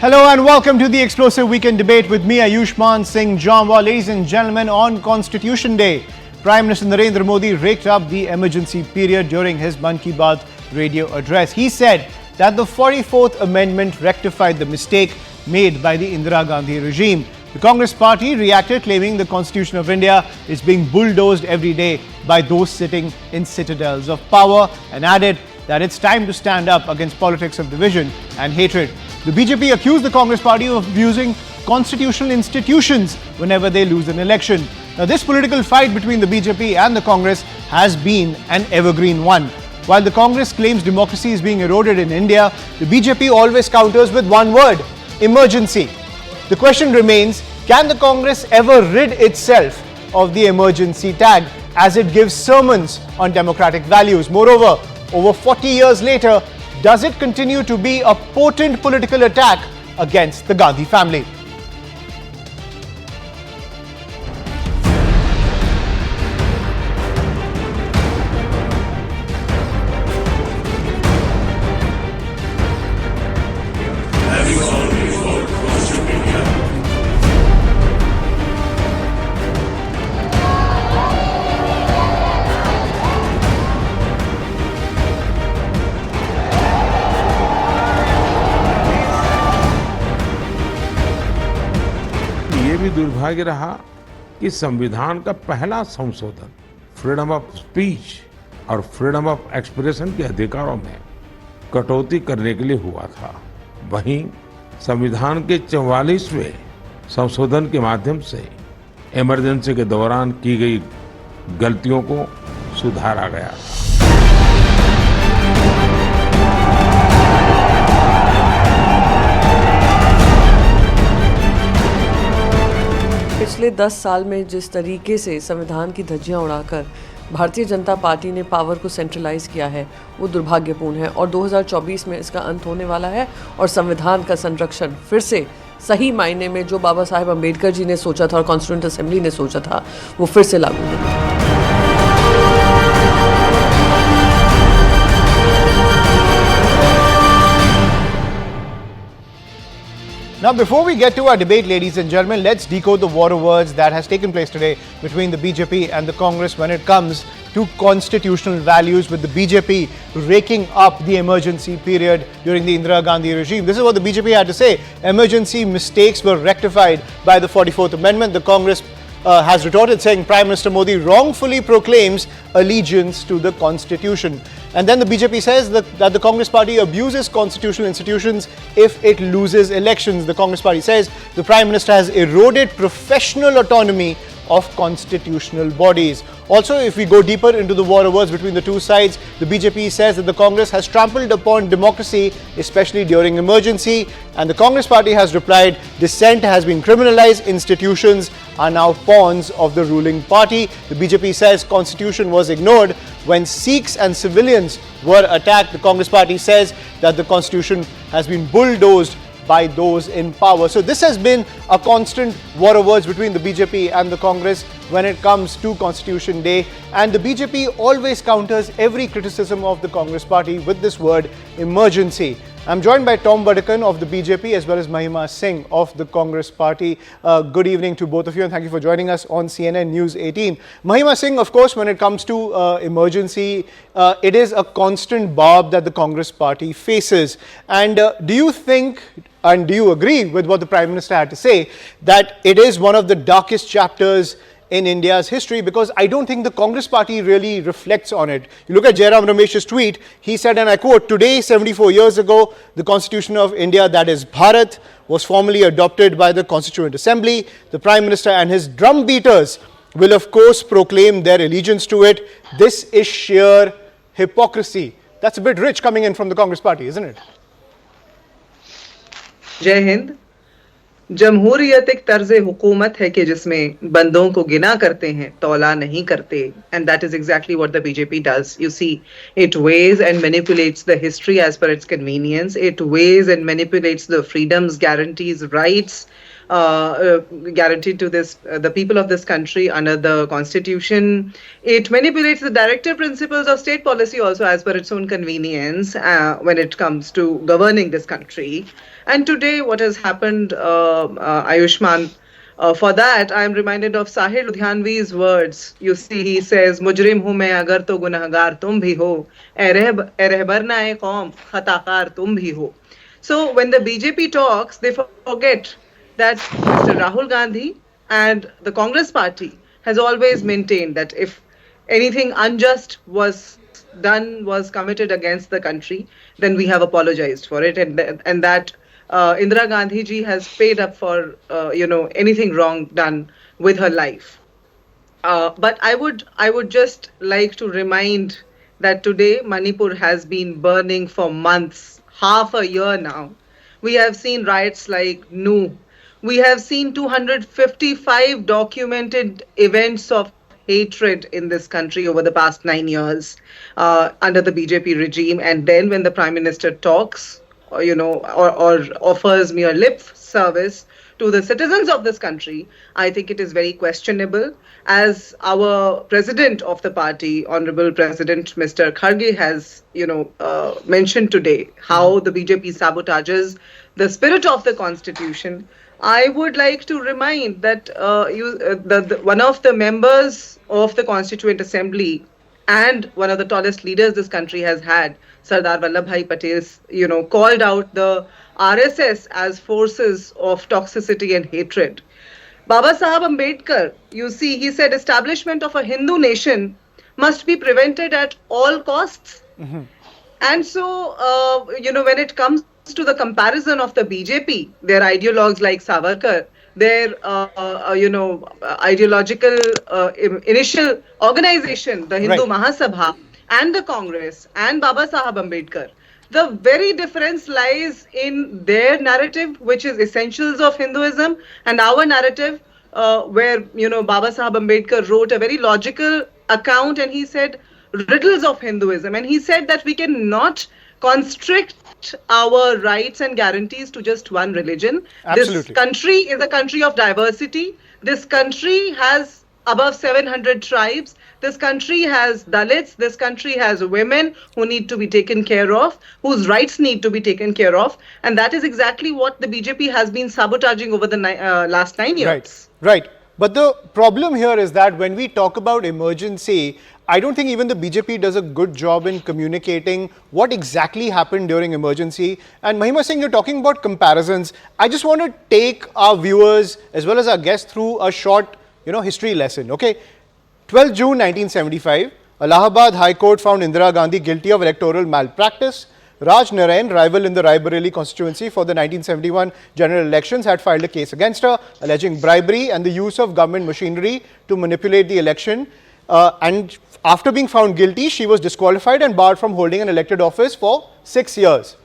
Hello and welcome to the explosive weekend debate with me, Ayushman Singh Jamwa. Ladies and gentlemen, on Constitution Day, Prime Minister Narendra Modi raked up the emergency period during his Mann Ki Baat radio address. He said that the 44th Amendment rectified the mistake made by the Indira Gandhi regime. The Congress party reacted, claiming the Constitution of India is being bulldozed every day by those sitting in citadels of power, and added that it's time to stand up against politics of division and hatred. The BJP accused the Congress party of abusing constitutional institutions whenever they lose an election. Now, this political fight between the BJP and the Congress has been an evergreen one. While the Congress claims democracy is being eroded in India, the BJP always counters with one word: emergency. The question remains, can the Congress ever rid itself of the emergency tag, as it gives sermons on democratic values? Moreover, over 40 years later, does it continue to be a potent political attack against the Gandhi family? ये भी दुर्भाग्य रहा कि संविधान का पहला संशोधन freedom of speech और फ्रीडम ऑफ एक्सप्रेशन के अधिकारों में कटौती करने के लिए हुआ था। वहीं संविधान के 44वें संशोधन के माध्यम से इमरजेंसी के दौरान की गई गलतियों को सुधारा गया। पिछले 10 साल में जिस तरीके से संविधान की धज्जियां उड़ाकर भारतीय जनता पार्टी ने पावर को सेंट्रलाइज किया है, वो दुर्भाग्यपूर्ण है और 2024 में इसका अंत होने वाला है और संविधान का संरक्षण फिर से सही मायने में जो बाबा साहेब अम्बेडकर जी ने सोचा था और कॉन्स्टिट्यूएंट असेंबली ने सोचा था, वो फिर से लागू होगा। Now, before we get to our debate, ladies and gentlemen, let's decode the war of words that has taken place today between the BJP and the Congress when it comes to constitutional values, with the BJP raking up the emergency period during the Indira Gandhi regime. This is what the BJP had to say. Emergency mistakes were rectified by the 44th Amendment. The Congress has retorted, saying Prime Minister Modi wrongfully proclaims allegiance to the Constitution. And then the BJP says that the Congress party abuses constitutional institutions if it loses elections. The Congress party says the Prime Minister has eroded professional autonomy of constitutional bodies. Also, if we go deeper into the war of words between the two sides, the BJP says that the Congress has trampled upon democracy, especially during emergency. And the Congress party has replied, dissent has been criminalized, institutions are now pawns of the ruling party. The BJP says constitution was ignored when Sikhs and civilians were attacked. The Congress party says that the constitution has been bulldozed by those in power. So this has been a constant war of words between the BJP and the Congress when it comes to Constitution Day. And the BJP always counters every criticism of the Congress party with this word, emergency. I'm joined by Tom Vadakkan of the BJP as well as Mahima Singh of the Congress party. Good evening to both of you and thank you for joining us on CNN News 18. Mahima Singh, of course, when it comes to emergency, it is a constant barb that the Congress party faces. And do you think, and do you agree with what the Prime Minister had to say, that it is one of the darkest chapters in India's history? Because I don't think the Congress party really reflects on it. You look at Jairam Ramesh's tweet, he said, and I quote, "Today, 74 years ago, the Constitution of India, that is Bharat, was formally adopted by the Constituent Assembly. The Prime Minister and his drum beaters will of course proclaim their allegiance to it. This is sheer hypocrisy." That's a bit rich coming in from the Congress party, isn't it? जय हिंद। जमहूरियत एक तर्ज हुकूमत है कि जिसमें बंदों को गिना करते हैं, तौला नहीं करते, and that is exactly what the BJP does. You see, it weighs and manipulates the history as per its convenience. It weighs and manipulates the freedoms, guarantees, rights guaranteed to this the people of this country under the constitution. It manipulates the directive principles of state policy also as per its own convenience when it comes to governing this country. And today, what has happened, Ayushman? For that, I am reminded of Sahir Ludhianvi's words. You see, he says, "Mujrim hu main agar to gunahgar tum bhi ho, रहबर ना ए कौम खताकार tum bhi ho." So when the BJP talks, they forget that Mr. Rahul Gandhi and the Congress party has always maintained that if anything unjust was committed against the country, then we have apologized for it, and that Indira Gandhi ji has paid up for anything wrong done with her life. But I would just like to remind that today Manipur has been burning for months, half a year now. We have seen riots like Nu. We have seen 255 documented events of hatred in this country over the past 9 years under the BJP regime. And then when the Prime Minister talks, or offers mere lip service to the citizens of this country, I think it is very questionable. As our president of the party, Honorable President Mr. Kharge, has mentioned today, how the BJP sabotages the spirit of the constitution. I would like to remind that one of the members of the Constituent Assembly and one of the tallest leaders this country has had, Sardar Vallabhbhai Patel, called out the RSS as forces of toxicity and hatred. Baba Sahab Ambedkar, you see, he said establishment of a Hindu nation must be prevented at all costs. And so, when it comes to the comparison of the BJP, their ideologues like Savarkar, their ideological initial organization, the Hindu Mahasabha, and the Congress, and Baba Sahab Ambedkar, the very difference lies in their narrative, which is essentials of Hinduism, and our narrative, where Baba Sahab Ambedkar wrote a very logical account, and he said riddles of Hinduism, and he said that we cannot constrict our rights and guarantees to just one religion. Absolutely. This country is a country of diversity. This country has above 700 tribes. This country has Dalits. This country has women who need to be taken care of, whose rights need to be taken care of. And that is exactly what the BJP has been sabotaging over the last 9 years. Right. But the problem here is that when we talk about emergency, I don't think even the BJP does a good job in communicating what exactly happened during emergency. And Mahima Singh, you're talking about comparisons. I just want to take our viewers as well as our guests through a short, history lesson. Okay, 12 June 1975, Allahabad High Court found Indira Gandhi guilty of electoral malpractice. Raj Narayan, rival in the Raebareli constituency for the 1971 general elections, had filed a case against her, alleging bribery and the use of government machinery to manipulate the election. And after being found guilty, she was disqualified and barred from holding an elected office for 6 years.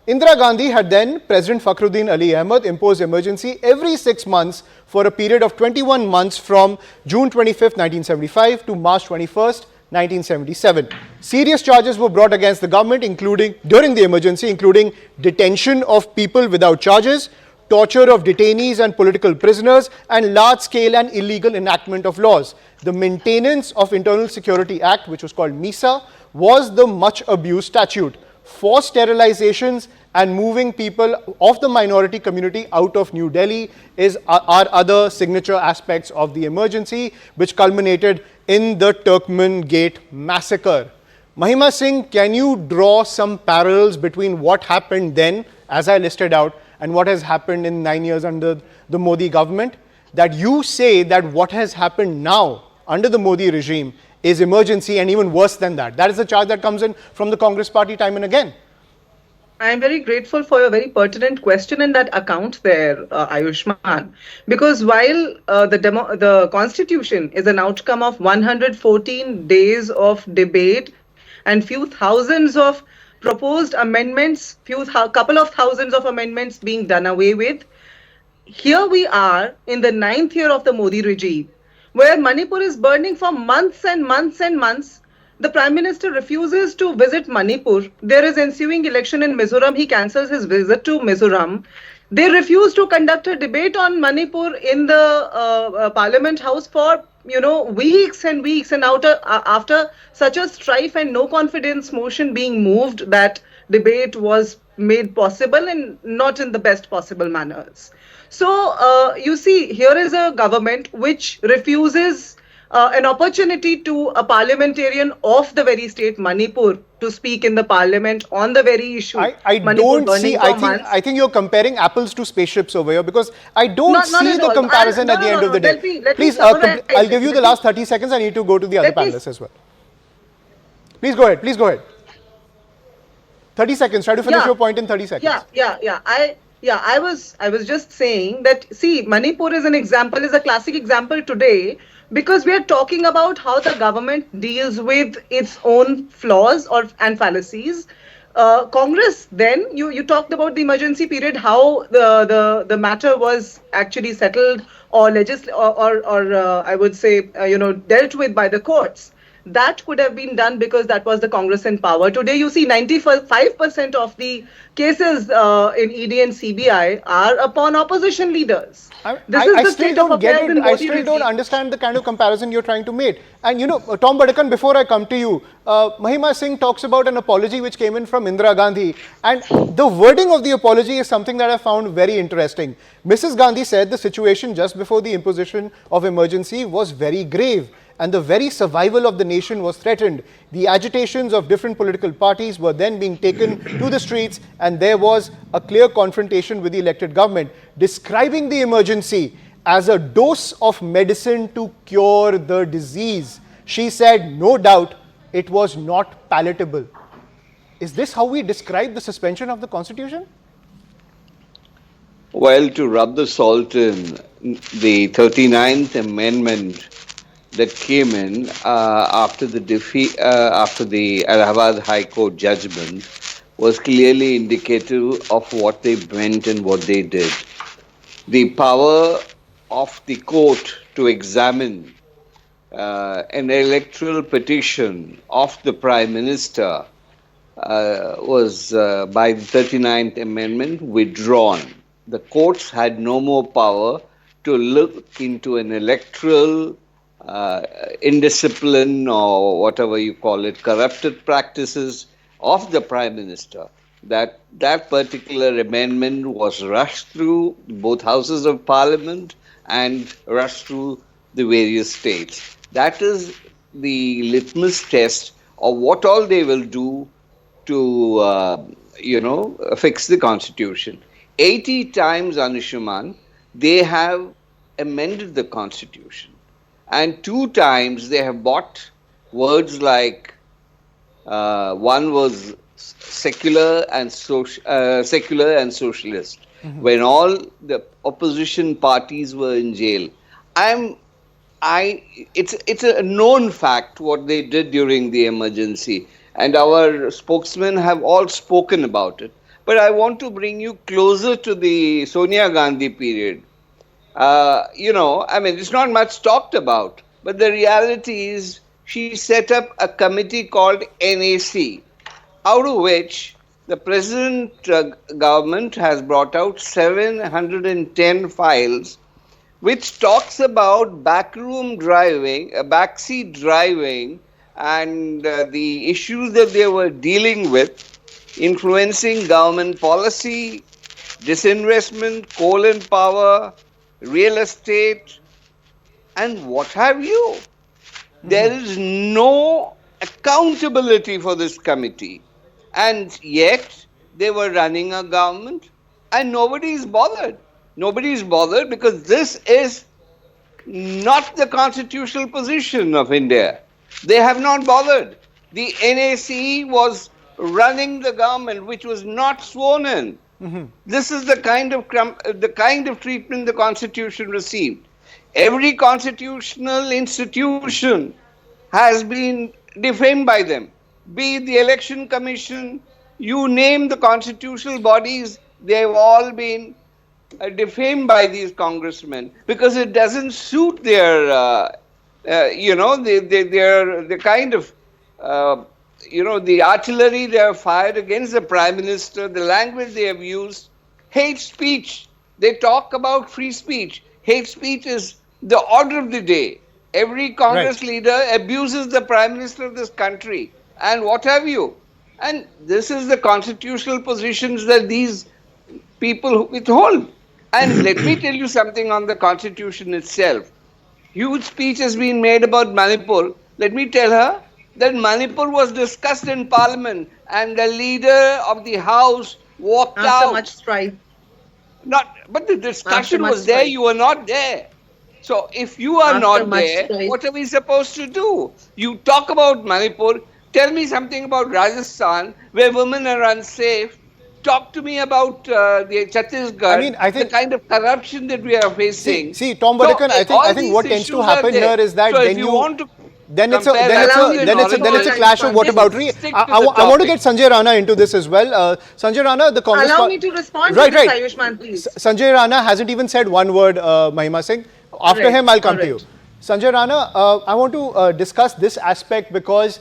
Indira Gandhi had then President Fakhruddin Ali Ahmed impose emergency every 6 months for a period of 21 months from June 25, 1975 to March 21st, 1977. Serious charges were brought against the government, including during the emergency, including detention of people without charges, torture of detainees and political prisoners, and large-scale and illegal enactment of laws. The Maintenance of Internal Security Act, which was called MISA, was the much-abused statute. Forced sterilizations and moving people of the minority community out of New Delhi are other signature aspects of the emergency, which culminated in the Turkmen Gate massacre. Mahima Singh, can you draw some parallels between what happened then, as I listed out, and what has happened in 9 years under the Modi government? That you say that what has happened now under the Modi regime is emergency and even worse than that. That is the charge that comes in from the Congress party time and again. I am very grateful for your very pertinent question in that account there, Ayushman, because while the Constitution is an outcome of 114 days of debate and few thousands of proposed amendments, couple of thousands of amendments being done away with, here we are in the 9th year of the Modi regime, where Manipur is burning for months and months and months. The Prime Minister refuses to visit Manipur. There is ensuing election in Mizoram. He cancels his visit to Mizoram. They refused to conduct a debate on Manipur in the Parliament House for weeks and weeks, and after such a strife and no confidence motion being moved, that debate was made possible and not in the best possible manners. So you see, here is a government which refuses an opportunity to a parliamentarian of the very state Manipur to speak in the parliament on the very issue. I Manipur don't see. burning for months. I think you're comparing apples to spaceships over here, because I don't Not see at the all. comparison No, at the no, end no, of no. the day. Let me Please, summarize I'll give it. you the last 30 seconds. I need to go to the other Let me panelists as well. Please go ahead. Please go ahead. 30 seconds. Try to finish your point in 30 seconds. I was just saying that, see, Manipur is a classic example today, because we are talking about how the government deals with its own flaws and fallacies. Congress, then you talked about the emergency period, how the matter was actually settled or I would say dealt with by the courts. That could have been done because that was the Congress in power. Today, you see 95% of the cases in ED and CBI are upon opposition leaders. This is I the still state of don't get affairs it. in I Modi still don't regime. understand the kind of comparison you're trying to make. And Tom Vadakkan, before I come to you, Mahima Singh talks about an apology which came in from Indira Gandhi. And the wording of the apology is something that I found very interesting. Mrs. Gandhi said the situation just before the imposition of emergency was very grave, and the very survival of the nation was threatened. The agitations of different political parties were then being taken to the streets, and there was a clear confrontation with the elected government, describing the emergency as a dose of medicine to cure the disease. She said, no doubt, it was not palatable. Is this how we describe the suspension of the Constitution? Well, to rub the salt in, the 39th Amendment that came in after the defeat, after the Allahabad High Court judgment, was clearly indicative of what they meant and what they did. The power of the court to examine an electoral petition of the Prime Minister was by the 39th Amendment withdrawn. The courts had no more power to look into an electoral indiscipline, or whatever you call it, corrupted practices of the Prime Minister. That particular amendment was rushed through both houses of Parliament and rushed through the various states. That is the litmus test of what all they will do to fix the Constitution. 80 times, Anushuman, they have amended the Constitution. And 2 times they have bought words like one was secular and socialist, when all the opposition parties were in jail. It's a known fact what they did during the emergency, and our spokesmen have all spoken about it. But I want to bring you closer to the Sonia Gandhi period. It's not much talked about, but the reality is she set up a committee called NAC, out of which the present government has brought out 710 files, which talks about backseat driving, and the issues that they were dealing with, influencing government policy, disinvestment, coal and power, real estate, and what have you. There is no accountability for this committee. And yet, they were running a government and nobody is bothered. Nobody is bothered because this is not the constitutional position of India. They have not bothered. The NAC was running the government, which was not sworn in. This is the kind of treatment the Constitution received. Every constitutional institution has been defamed by them. Be it the Election Commission, you name the constitutional bodies, they've all been defamed by these congressmen because it doesn't suit their, the kind of, the artillery they have fired against the Prime Minister, the language they have used. Hate speech. They talk about free speech. Hate speech is the order of the day. Every Right. Congress leader abuses the Prime Minister of this country and what have you. And this is the constitutional positions that these people withhold. And let me tell you something on the constitution itself. Huge speech has been made about Manipur. Let me tell her that Manipur was discussed in Parliament and the leader of the House walked After much out. strife. Not, but the After discussion much was there, strife. you were not there. So if you are After not much there, strife. what are we supposed to do? You talk about Manipur, tell me something about Rajasthan, where women are unsafe. Talk to me about the I Chhattisgarh, mean, I the think, kind of corruption that we are facing. Tom So Vadakkan, I all think these what tends to issues are happen here there. is So that if you want to compare Allow apples me and to then it's respond, a oranges, clash of Ayushmann, just please. whataboutery. stick to the I want to get topic. Sanjay Rana into this as well. Sanjay Rana, the Congress Allow me to respond to right, this, right. Ayushmann, please. Sanjay Rana hasn't even said one word, Mahima Singh. All After right. him, I'll All come to you. right. Sanjay Rana, I want to discuss this aspect because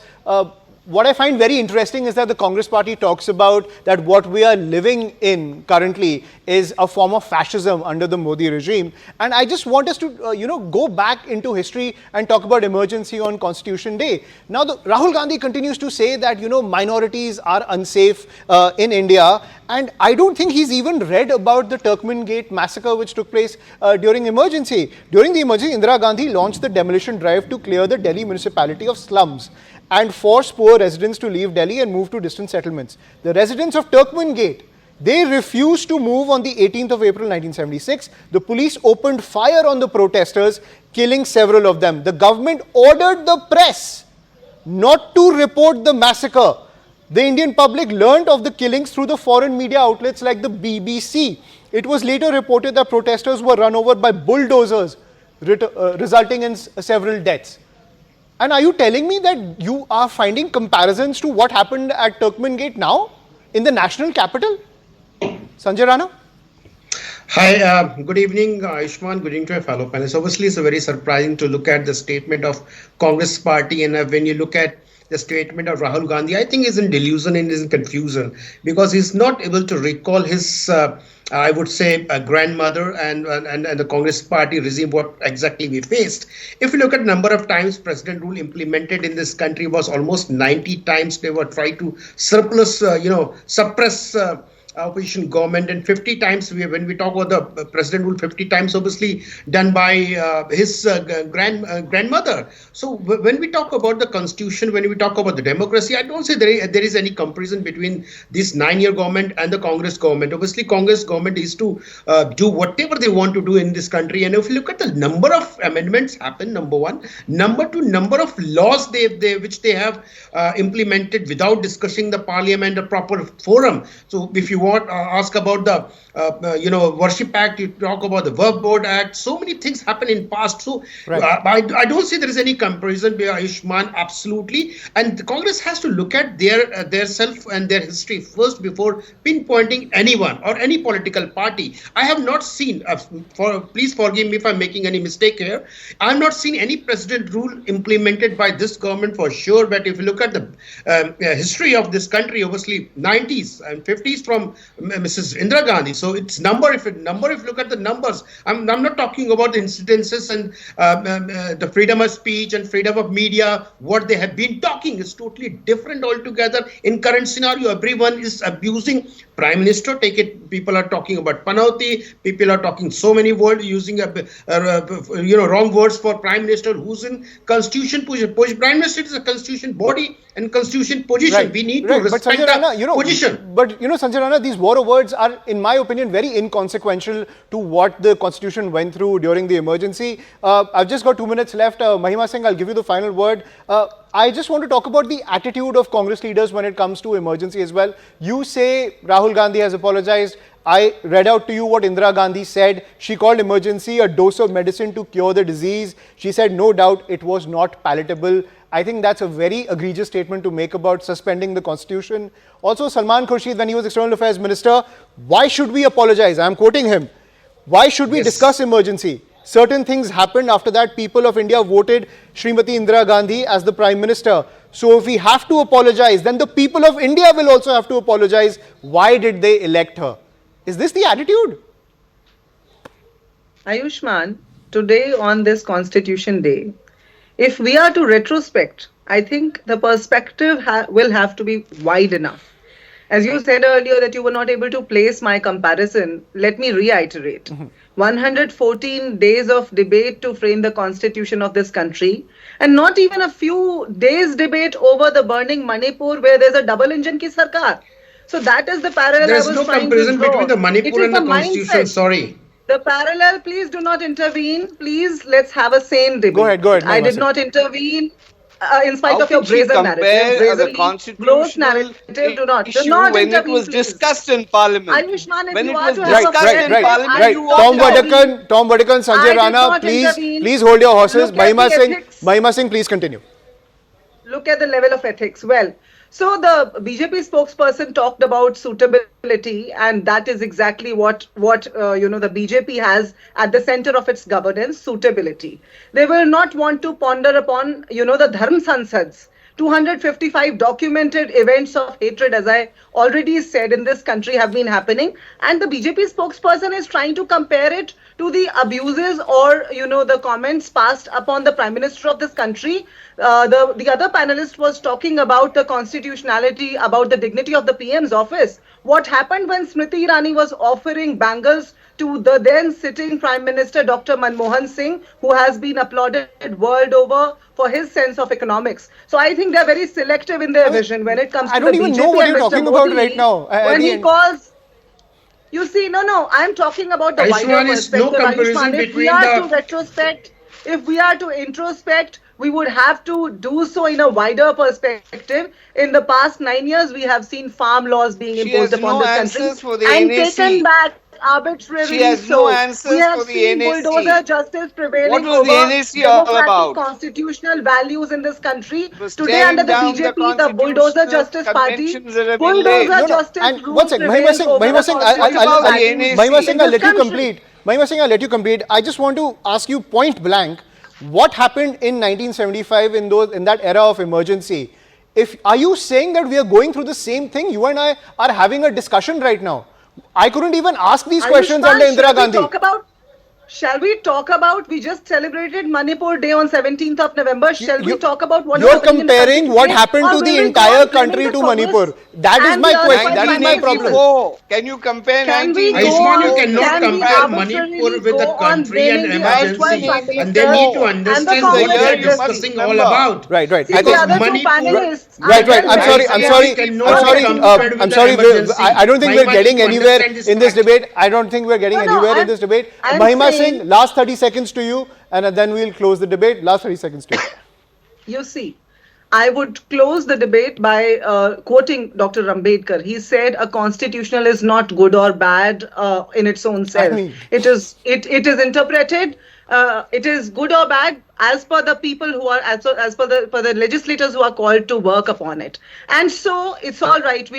what I find very interesting is that the Congress party talks about that what we are living in currently is a form of fascism under the Modi regime. And I just want us to, go back into history and talk about emergency on Constitution Day. Now, Rahul Gandhi continues to say that, minorities are unsafe in India. And I don't think he's even read about the Turkmen Gate massacre which took place during emergency. During the emergency, Indira Gandhi launched the demolition drive to clear the Delhi municipality of slums and force poor residents to leave Delhi and move to distant settlements. The residents of Turkmen Gate, they refused to move on the 18th of April 1976. The police opened fire on the protesters, killing several of them. The government ordered the press not to report the massacre. The Indian public learned of the killings through the foreign media outlets like the BBC. It was later reported that protesters were run over by bulldozers, resulting in several deaths. And are you telling me that you are finding comparisons to what happened at Turkmen Gate now in the national capital? Sanjay Rana? Hi, good evening, Ayushmann. Good evening to my fellow panelists. Obviously, it's very surprising to look at the statement of Congress party, and when you look at the statement of Rahul Gandhi, I think he's in delusion and is in confusion because he's not able to recall his, I would say, grandmother and the Congress party regime, what exactly we faced. If you look at number of times president rule implemented in this country was almost 90 times they were trying to suppress opposition government, and 50 times when we talk about the president rule, 50 times obviously done by his grandmother. So when we talk about the constitution, when we talk about the democracy, I don't say there is any comparison between this 9-year government and the Congress government. Obviously Congress government is to do whatever they want to do in this country, and if you look at the number of amendments happen, number one, number two, number of laws which they have implemented without discussing the parliament, a proper forum. So if you ask about the Worship Act, you talk about the Work Board Act, so many things happen in past. So right. I don't see there is any comparison by Ayushmann, absolutely. And the Congress has to look at their self and their history first before pinpointing anyone or any political party. I have not seen, please forgive me if I'm making any mistake here, I have not seen any president rule implemented by this government for sure. But if you look at the history of this country, obviously 90s and 50s from Mrs. Indira Gandhi. So it's if you look at the numbers, I'm not talking about the incidences and the freedom of speech and freedom of media. What they have been talking is totally different altogether. In current scenario, everyone is abusing Prime Minister. Take it, people are talking about Panauti. People are talking so many words, using wrong words for Prime Minister, who's in constitution position. Prime Minister is a constitution body and constitution position. Right. We need to respect the position. But Sanjay Rana, these war words are, in my opinion, very inconsequential to what the constitution went through during the emergency. I've just got 2 minutes left. Mahima Singh, I'll give you the final word. I just want to talk about the attitude of Congress leaders when it comes to emergency as well. You say Rahul Gandhi has apologized. I read out to you what Indira Gandhi said. She called emergency a dose of medicine to cure the disease. She said, no doubt, it was not palatable. I think that's a very egregious statement to make about suspending the constitution. Also, Salman Khurshid, when he was External Affairs Minister, why should we apologize? I'm quoting him. Why should we discuss emergency? Certain things happened. After that, people of India voted Srimati Indira Gandhi as the Prime Minister. So if we have to apologize, then the people of India will also have to apologize. Why did they elect her? Is this the attitude? Ayushman, today on this Constitution Day, if we are to retrospect, I think the perspective will have to be wide enough. As you said earlier that you were not able to place my comparison, let me reiterate. 114 days of debate to frame the constitution of this country, and not even a few days debate over the burning Manipur where there's a double engine ki sarkar. So that is the parallel There's I was no trying comparison to draw. between the It Manipur is and the a constitution. mindset. Sorry. The parallel, please do not intervene. Please, let's have a sane debate. Go ahead, I Mahima did Singh. not intervene in spite How of your can she brazen narrative. compare the Brazenly gross constitutional narrative. Do not issue when it intervene, was please. discussed in Parliament? Ayushman, if When you it are was to have a discussed fair in debate, Parliament, I you did walked not out. intervene. Tom Vadakkan, Sanjay I did Rana, not please, intervene. please hold your horses. Look at the ethics. Mahima Singh, please continue. Look at the level of ethics. Well, so the BJP spokesperson talked about suitability, and that is exactly what the BJP has at the center of its governance: suitability. They will not want to ponder upon the Dharm Sansads. 255 documented events of hatred, as I already said, in this country have been happening, and the BJP spokesperson is trying to compare it to the abuses or the comments passed upon the Prime Minister of this country. The other panelist was talking about the constitutionality, about the dignity of the PM's office. What happened when Smriti Irani was offering bangles to the then sitting Prime Minister Dr. Manmohan Singh, who has been applauded world over for his sense of economics. So I think they're very selective in their vision when it comes I to don't the even BJP know what and you're Mr. talking about Modi, right now. At when the he end. calls. You see, no, I'm talking about the wider Ayushman, is no perspective. comparison Ayushman, if we between are the to retrospect, if we are to introspect, we would have to do so in a wider perspective. In the past 9 years, we have seen farm laws being She imposed has upon no this country answers for the and NAC. taken back She arbitrarily. has no So we answers have for the seen bulldozer NAC. justice What prevailing was the over NAC all democratic about? constitutional values in this country. It was Today, under tearing the down the BJP, the bulldozer constitutional justice party, conventions that have been laid. bulldozer No, no. justice And rule one second, prevails over Mahima the Singh, constitutional What about the values NAC? Mahima Singh, in I'll this let you country. complete. Mahima Singh, I'll let you complete. I just want to ask you point blank, what happened in 1975 in that era of emergency? Are you saying that we are going through the same thing? You and I are having a discussion right now. I couldn't even ask these questions Ayushman, under Indira Gandhi. Shall we talk about, we just celebrated Manipur Day on 17th of November. Shall we talk about what is You're happening in the country comparing what today? happened Or to will the we go entire on blaming country the to Congress Manipur. That is and my the question. That is erstwhile my Prime Minister? problem. 1984. Can you compare Can we go 1984? Ayushman, you on, cannot can we compare arbitrarily Manipur with go the on country and blaming the erstwhile emergency. Prime 1984. And they need to Minister and the understand This is the what Congress they year are you must addressing? discussing all remember. about. Right. See, I the think, other two Manipur, panelists are right. well I'm sorry. versed. I'm They sorry. are cannot I'm be sorry. compared with I'm the sorry. emergency. I don't think we're Mahima, getting need to anywhere understand this in this fact. debate. I don't think we're getting No, anywhere in this debate. I'm Mahima saying- Singh, last 30 seconds to you, and then we'll close the debate. Last 30 seconds to you. You see, I would close the debate by quoting Dr. Ambedkar. He said, "A constitutional is not good or bad in its own self. It is interpreted. It is good or bad as per the people who are as per the legislators who are called to work upon it. And so it's all right.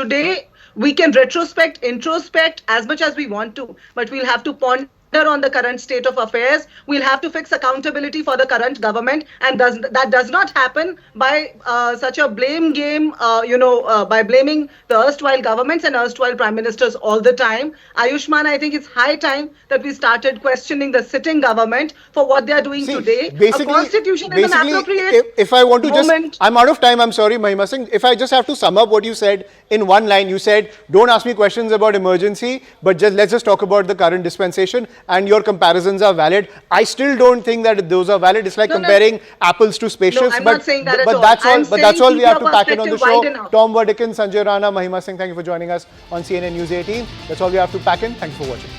Today we can retrospect, introspect as much as we want to, but we'll have to ponder on the current state of affairs. We'll have to fix accountability for the current government, and that does not happen by such a blame game, by blaming the erstwhile governments and erstwhile prime ministers all the time. Ayushman, I think it's high time that we started questioning the sitting government for what they are doing today. A constitution is an appropriate if I want to moment. I'm out of time, I'm sorry, Mahima Singh. If I just have to sum up what you said in one line, you said, don't ask me questions about emergency, but let's just talk about the current dispensation, and your comparisons are valid. I still don't think that those are valid. It's like comparing apples to spaceships. No, I'm not saying that at all. But that's all we have to pack in on the show. Enough. Tom Vadakkan, Sanjay Rana, Mahima Singh, thank you for joining us on CNN News 18. That's all we have to pack in. Thank you for watching.